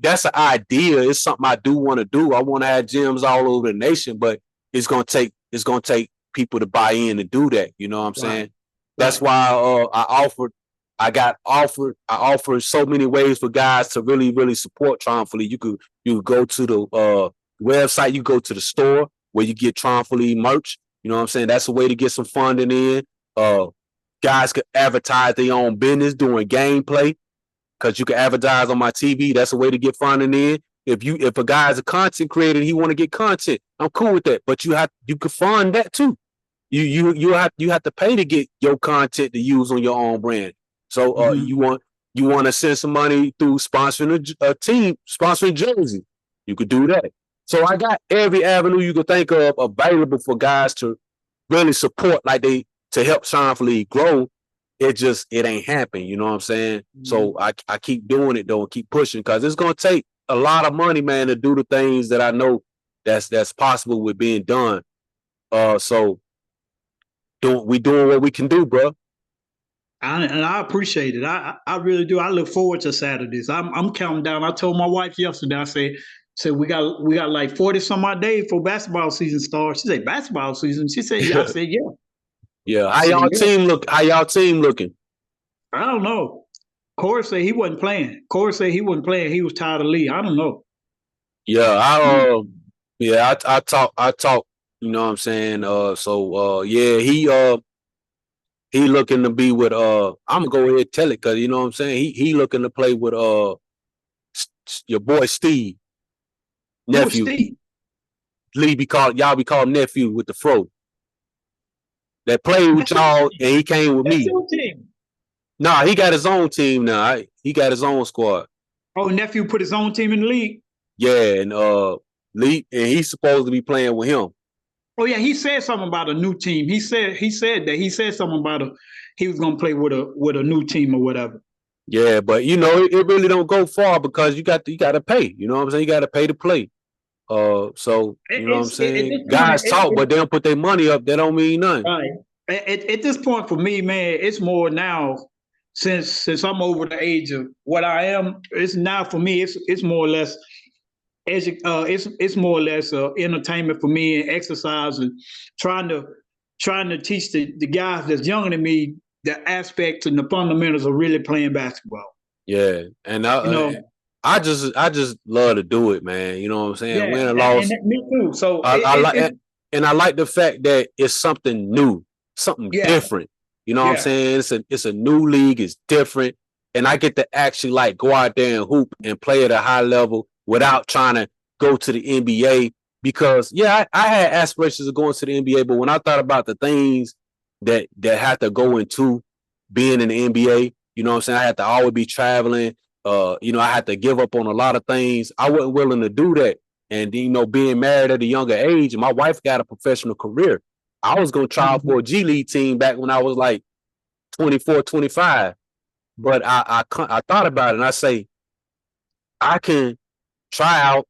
that's an idea. It's something I do want to do. I want to have gyms all over the nation, but it's gonna take people to buy in and do that. You know what I'm saying? Right. That's why I offered so many ways for guys to really, really support Triumphant League. You could go to the website, you go to the store where you get Triumphant League merch. You know what I'm saying? That's a way to get some funding in. Guys could advertise their own business doing gameplay, because you can advertise on my TV. That's a way to get funding in. If a guy's a content creator and he want to get content, I'm cool with that. But you can fund that too. You have to pay to get your content to use on your own brand. So you want to send some money through sponsoring a team, sponsoring jersey. You could do that. So I got every avenue you could think of available for guys to really support, to help Triumphant League grow. It ain't happening. You know what I'm saying? Mm-hmm. So I keep doing it though, and keep pushing, because it's gonna take a lot of money, man, to do the things that I know that's possible with being done. So we doing what we can do, bro. And I appreciate it. I really do. I look forward to Saturdays. I'm counting down. I told my wife yesterday, I said we got like 40 some odd days for basketball season starts. She said, basketball season? She said, yeah. I said, yeah. Yeah. How y'all team looking? I don't know. Corey said he wasn't playing. He was tired of Lee. I don't know. Yeah, I talk, you know what I'm saying? He looking to be with I'm gonna go ahead and tell it, because you know what I'm saying? He looking to play with your boy Steve. Nephew. Steve? Y'all be called nephew with the fro. That played with y'all, and he came with me. Nah, he got his own team now. He got his own squad. Oh, nephew put his own team in the league? Yeah, and Lee, and he's supposed to be playing with him. Oh yeah, he said something about a new team. He said something about he was gonna play with a new team or whatever. Yeah, but it really don't go far, because you got to pay. You know what I'm saying? You got to pay to play. So you know what I'm saying? Guys talk, but they don't put their money up. That don't mean nothing. Right. At this point for me, man, it's more now, since I'm over the age of what I am. It's now for me. It's more or less. It's more or less entertainment for me, and exercise, and trying to teach the guys that's younger than me the aspects and the fundamentals of really playing basketball. Yeah, and I just love to do it, man. You know what I'm saying? Yeah, win or loss. And me too. So I like the fact that it's something new, something different. You know what I'm saying? It's a new league. It's different. and I get to actually like go out there and hoop and play at a high level without trying to go to the NBA. Because I had aspirations of going to the NBA, but when I thought about the things that had to go into being in the NBA, you know what I'm saying? I had to always be traveling. I had to give up on a lot of things. I wasn't willing to do that. And being married at a younger age, my wife got a professional career. I was gonna try out for a G League team back when I was like 24, 25. But I thought about it and I say, I can try out,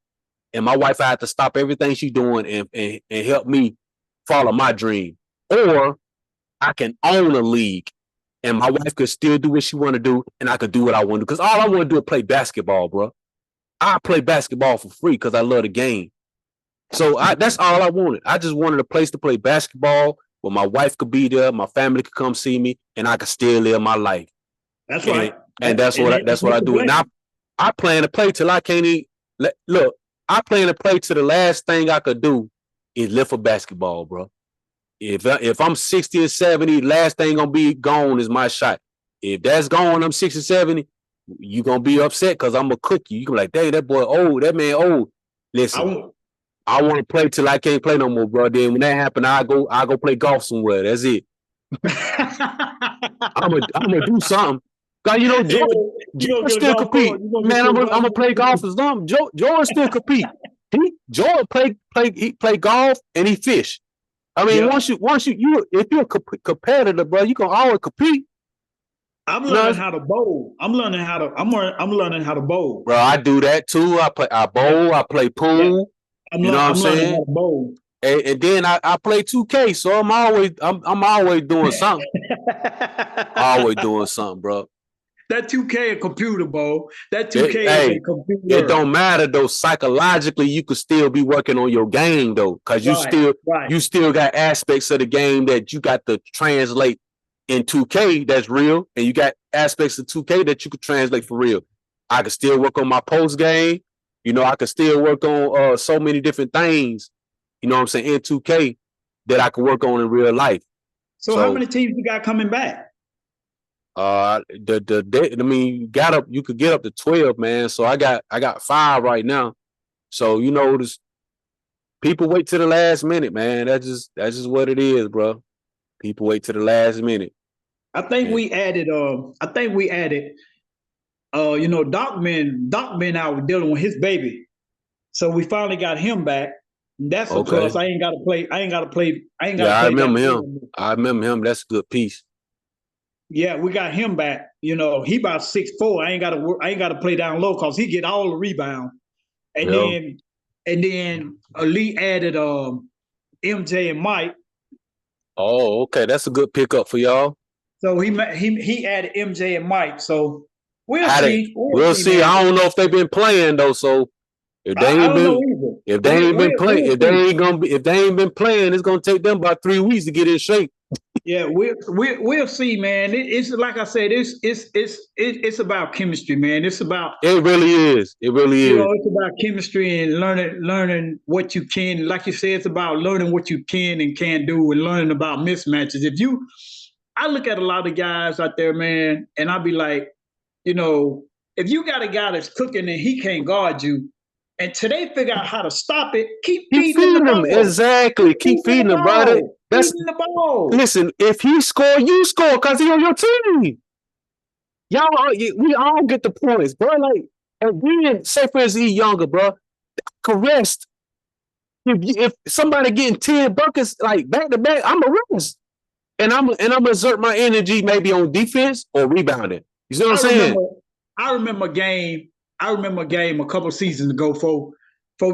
and my wife had to stop everything she's doing and help me follow my dream. Or I can own a league and my wife could still do what she want to do and I could do what I want to do. Because all I want to do is play basketball, bro. I play basketball for free because I love the game. So that's all I wanted. I just wanted a place to play basketball where my wife could be there, my family could come see me, and I could still live my life. That's right. And that's what I do. And I plan to play till I can't eat. Look, I plan to play till the last thing I could do is live for basketball, bro. If I'm 60 and 70, last thing gonna be gone is my shot. If that's gone, I'm 60, 70, you gonna be upset because I'm gonna cook you. You can be like, dang, that boy old, that man old. Listen, I want to play till I can't play no more, bro. Then when that happen, I go play golf somewhere. That's it. I'm gonna do something. Cause Jordan still compete. Man, I'm gonna play golf as long. Jordan still compete. Jordan play golf and he fish. I mean, once you if you're a competitor, bro, you can always compete. I'm learning how to bowl. I'm learning how to bowl. Bro, I do that too. I bowl. I play pool. Yeah. You know what I'm saying? Learning how to bowl. And then I play 2K, so I'm always doing something. Always doing something, bro. That 2K a computer, bro. That 2K is a computer. It don't matter though. Psychologically, you could still be working on your game though, because you still got aspects of the game that you got to translate in 2K that's real, and you got aspects of 2K that you could translate for real. I could still work on my post game. I could still work on so many different things. You know what I'm saying, in 2K that I could work on in real life. So how many teams you got coming back? You could get up to 12, man. So I got 5 right now. So people wait to the last minute, man. That's just what it is, bro. People wait to the last minute. I think we added. Docman out dealing with his baby, so we finally got him back. That's a plus. I ain't got to play. I remember him. I remember him. That's a good piece. Yeah, we got him back. He about 6'4". I ain't got to play down low because he get all the rebound. And then Elite added MJ and Mike. Oh, okay, that's a good pickup for y'all. So he added MJ and Mike. So we'll see. We'll see. I don't know if they've been playing though. So if they ain't been playing, it's gonna take them about 3 weeks to get in shape. Yeah, we'll see, man. It's like I said, it's about chemistry, man. It really is. It's about chemistry and learning what you can. Like you said, it's about learning what you can and can't do and learning about mismatches. I look at a lot of guys out there, man, and I'll be like, if you got a guy that's cooking and he can't guard you, and today figure out how to stop it, keep feeding him. Exactly. Keep feeding him, brother. That's the ball. Listen, if he score, you score because he on your team. We all get the points, bro. Like, and then say for instance, he younger, bro. Rest. If somebody getting 10 buckets like back to back, I'm a rest. And I'm gonna exert my energy maybe on defense or rebounding. You see what I'm saying? I remember a game a couple seasons ago before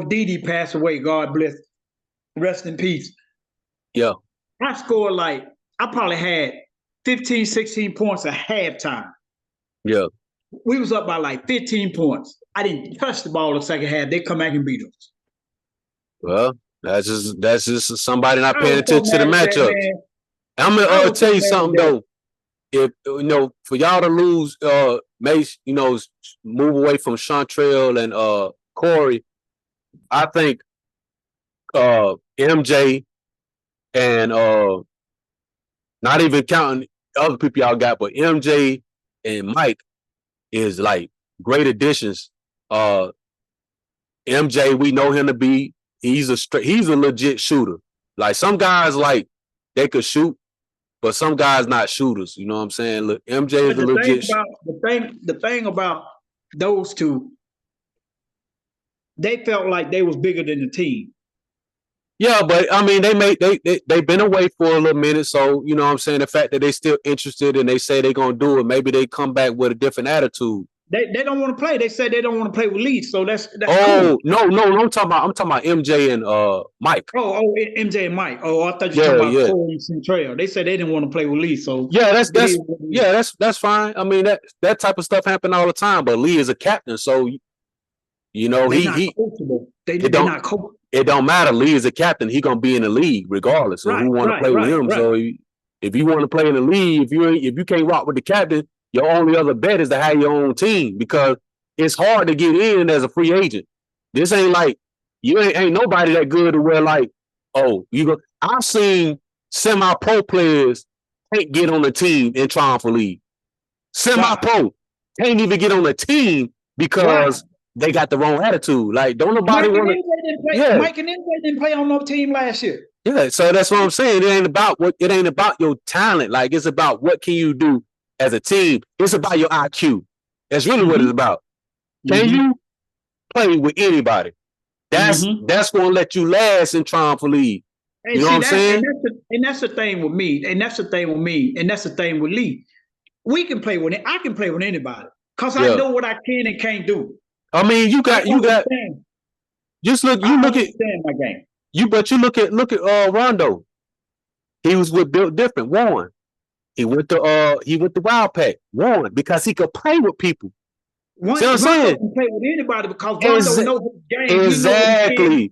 Didi passed away. God bless, rest in peace. Yeah. I scored I probably had 15, 16 points at halftime. Yeah. We was up by 15 points. I didn't touch the ball the second half. They come back and beat us. Well, that's just somebody not paying attention to the matchup. I'm gonna tell you something though. If for y'all to lose, Mace, move away from Chantrell and Corey, I think MJ and not even counting other people y'all got, but MJ and Mike, is like great additions. MJ, we know him to be. He's a legit shooter. Like some guys, like they could shoot, but some guys not shooters. You know what I'm saying? Look, MJ is a legit. The thing about those two, they felt like they was bigger than the team. Yeah, but I mean, they've been away for a little minute, so you know what I'm saying. The fact that they still interested and they say they're gonna do it, maybe they come back with a different attitude. They don't want to play. They said they don't want to play with Lee, so that's cool. No, I'm talking about MJ and Mike. MJ and Mike. I thought you were talking about Corey and Centrail. They said they didn't want to play with Lee, so that's fine. I mean that type of stuff happen all the time, but Lee is a captain, so you know they're not coachable. They're not coachable. It don't matter. Lee is a captain. He gonna be in the league regardless. So who want to play with him? Right. So if you want to play in the league, if you can't rock with the captain, your only other bet is to have your own team because it's hard to get in as a free agent. This ain't like you ain't nobody that good to where like, I've seen semi-pro players can't get on the team in Triumphant League. Semi-pro can't even get on the team because they got the wrong attitude. Like, don't nobody want to. Mike and MJ didn't play on no team last year. Yeah, so that's what I'm saying. It ain't about your talent. Like, it's about what can you do as a team. It's about your IQ. That's really what it's about. Can you play with anybody? That's gonna let you last in Triumphant League. You know what I'm saying? And that's the thing with me. And that's the thing with me. And that's the thing with Lee. We can play with it. I can play with anybody because I know what I can and can't do. I mean, you got. Just look. You look at my game. You look at Rondo. He was with Built Different. Won. He went to Wild Pack. Won because he could play with people. See what I'm saying? Can play with anybody because Rondo knows his game. Exactly.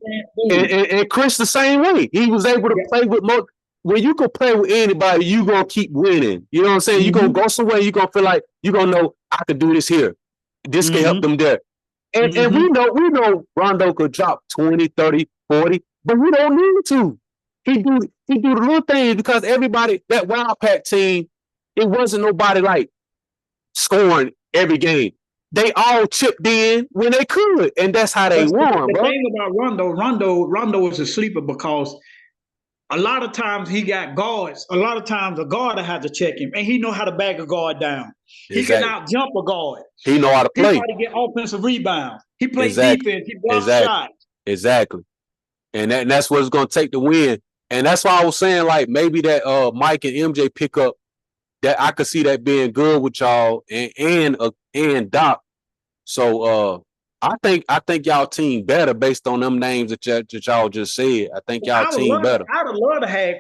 And Chris the same way. He was able to play with more. When you can play with anybody, you gonna keep winning. You know what I'm saying? You gonna go somewhere. You gonna feel like you gonna know I could do this here. This can help them there. And we know Rondo could drop 20, 30, 40, but we don't need to. He do the little things because everybody, that Wild Pack team, it wasn't nobody like scoring every game. They all chipped in when they could, and that's how they won. The thing about Rondo is a sleeper because a lot of times he got guards. A lot of times a guard had to check him, and he know how to bag a guard down. Exactly. He can out jump a guard. He know how to play. He know how to get offensive rebounds. He plays defense. He blocks shots. Exactly. And that's what it's going to take to win. And that's why I was saying, like, maybe that Mike and MJ pick up, that I could see that being good with y'all and Doc. So I think y'all team better based on them names that y'all just said. I think y'all team better. I'd have loved to have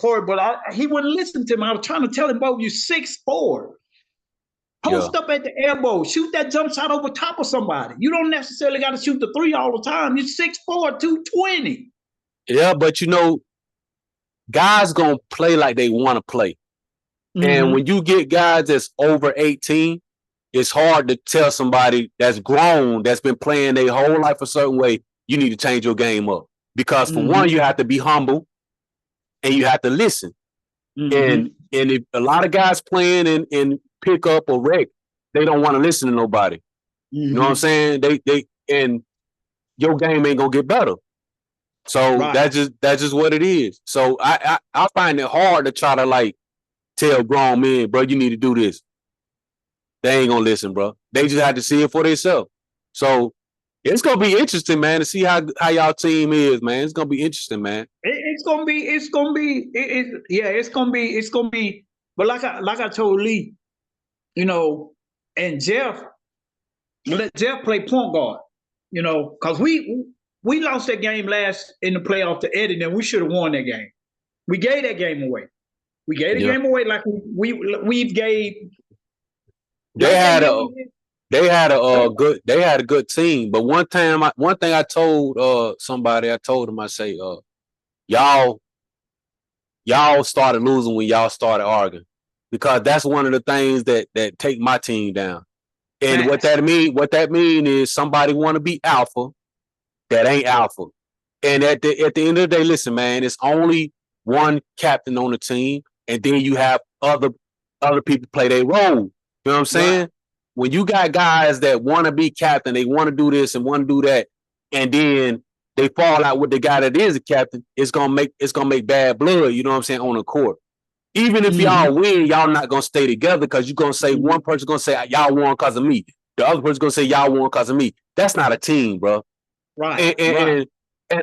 Corey. But he wouldn't listen to me. I was trying to tell him, bro, you 6'4". Post up at the elbow. Shoot that jump shot over top of somebody. You don't necessarily got to shoot the three all the time. You're 6'4", 220. Yeah, but you know, guys gonna play like they want to play. And when you get guys that's over 18, it's hard to tell somebody that's grown, that's been playing their whole life a certain way, you need to change your game up. Because for one, you have to be humble and you have to listen. And if a lot of guys playing in pick up or rec, they don't want to listen to nobody. You know what I'm saying? They and your game ain't gonna get better. So that's just what it is. So I find it hard to try to like tell grown men, bro, you need to do this. They ain't gonna listen, bro. They just have to see it for themselves. So it's gonna be interesting, man, to see how y'all team is, man. It's gonna be interesting, man. It's gonna be. But like I told Lee, you know, and Jeff, let Jeff play point guard, you know, because we lost that game last in the playoff to Eddie, and we should have won that game. We gave that game away. We gave the game away like we've gave. They had a good team, but one thing I told somebody, I told him, I say, y'all started losing when y'all started arguing, because that's one of the things that take my team down. And what that mean is somebody want to be alpha that ain't alpha. And at the end of the day, listen, man, it's only one captain on the team, and then you have other people play their role. You know what I'm saying? when you got guys that want to be captain, they want to do this and want to do that, and then they fall out with the guy that is a captain, it's gonna make bad blood, you know what I'm saying, on the court. Even if y'all win, y'all not gonna stay together because you're gonna say one person gonna say y'all won because of me. The other person gonna say y'all won because of me. That's not a team, bro. Right. And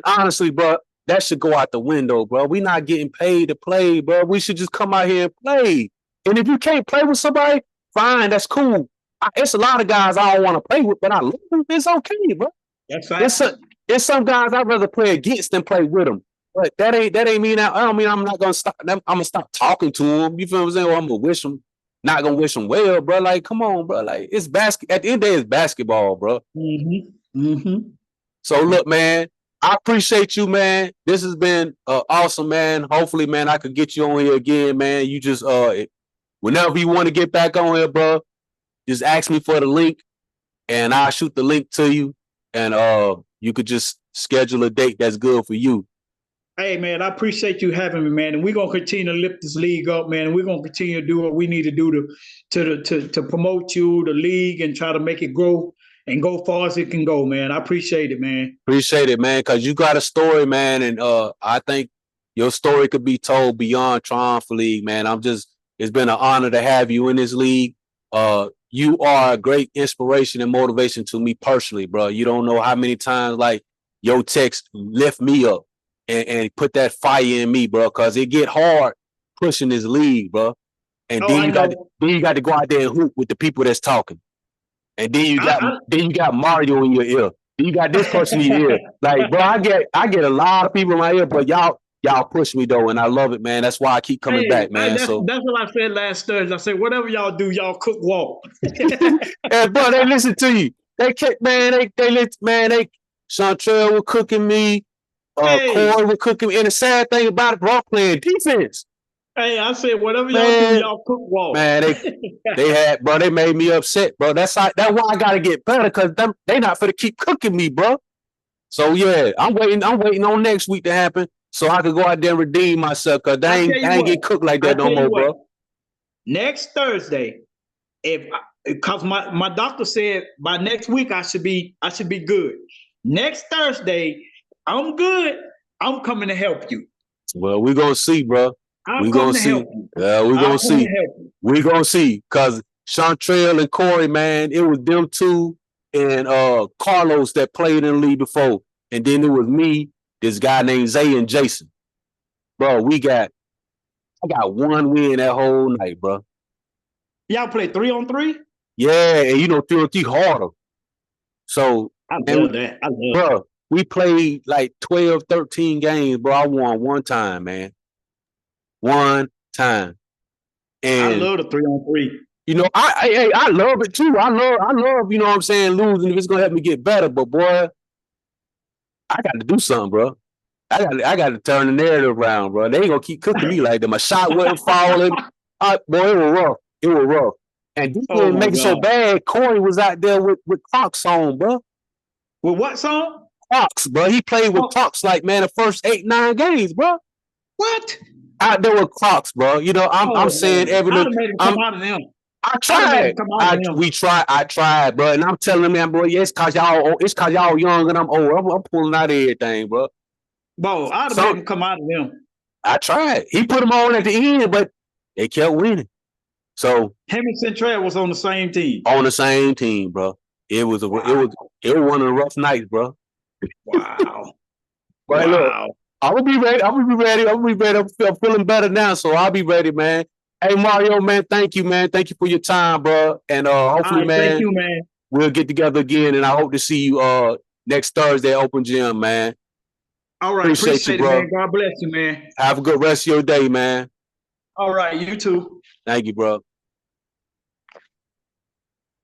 honestly, bro, that should go out the window, bro. We not getting paid to play, bro. We should just come out here and play. And if you can't play with somebody, fine, that's cool. It's a lot of guys I don't want to play with, but I love them. It's okay, bro. That's right. There's some guys I'd rather play against than play with them. But that ain't mean that. I don't mean I'm not gonna stop them. I'm gonna stop talking to them. You feel what I'm saying? Or I'm gonna wish them, not gonna wish them well, bro. Like, come on, bro. Like, it's basket. At the end of the day, it's basketball, bro. So look, man, I appreciate you, man. This has been awesome, man. Hopefully, man, I could get you on here again, man. You just whenever you want to get back on here, bro, just ask me for the link, and I'll shoot the link to you, and you could just schedule a date that's good for you. Hey, man, I appreciate you having me, man. And we're going to continue to lift this league up, man. And we're going to continue to do what we need to do to promote you, the league, and try to make it grow and go far as it can go, man. I appreciate it, man. Appreciate it, man, because you got a story, man. And I think your story could be told beyond Triumphant League, man. It's been an honor to have you in this league. You are a great inspiration and motivation to me personally, bro. You don't know how many times, like, your text lift me up. And put that fire in me, bro, because it get hard pushing this league, bro. And then you got to go out there and hoop with the people that's talking. And then you got Mario in your ear. Then you got this person in your ear. Like, bro, I get a lot of people in my ear, but y'all push me though, and I love it, man. That's why I keep coming back, man. That's what I said last Thursday. I said, whatever y'all do, y'all cook walk. And bro, they listen to you. They Chantrell was cooking me. Corey was cooking, and the sad thing about it, bro, I'm playing defense. Hey, I said, whatever y'all do, y'all cook walk. Man, they made me upset, bro. That's why I gotta get better, because they not finna keep cooking me, bro. So yeah, I'm waiting on next week to happen so I could go out there and redeem myself, because I ain't get cooked like that no more, bro. Next Thursday, because my doctor said by next week I should be good. Next Thursday, I'm good. I'm coming to help you. Well, we're going to see, bro. We're going to see. We're going to see. We're going to see. Because Chantrell and Corey, man, it was them two and Carlos that played in the league before. And then it was me, this guy named Zay, and Jason. Bro, I got one win that whole night, bro. Y'all played 3-on-3? Yeah, and 3-on-3 harder. So, I love that. Bro, we played like 12, 13 games, bro. I won one time, man. One time. And I love the 3-on-3. I love it too. I love, you know what I'm saying, losing if it's gonna help me get better. But boy, I got to do something, bro. I got to turn the narrative around, bro. They ain't gonna keep cooking me like that. My shot wasn't falling. Boy, it was rough. It was rough. And this didn't make it so bad. Corey was out there with Crocs on, bro. With what song? Crocs, bro. He played with Crocs like, man, the first 8-9 games, bro. What? Out there with Crocs, bro. I'm saying every little. I tried. I tried, bro. And I'm telling them, man, bro, yeah, it's cause y'all young and I'm old. I'm pulling out everything, bro. Bro, I'd have made him come out of them. I tried. He put them on at the end, but they kept winning. So him and Central was on the same team. On the same team, bro. It was one of the rough nights, bro. Wow. But look, I'm gonna be ready. I'm feeling better now, so I'll be ready, man. Hey Mario, man, thank you, man. Thank you for your time, bro. And hopefully, man, thank you, man. We'll get together again, and I hope to see you next Thursday at Open Gym, man. All right, appreciate you, bro. Man. God bless you, man. Have a good rest of your day, man. All right, you too. Thank you, bro.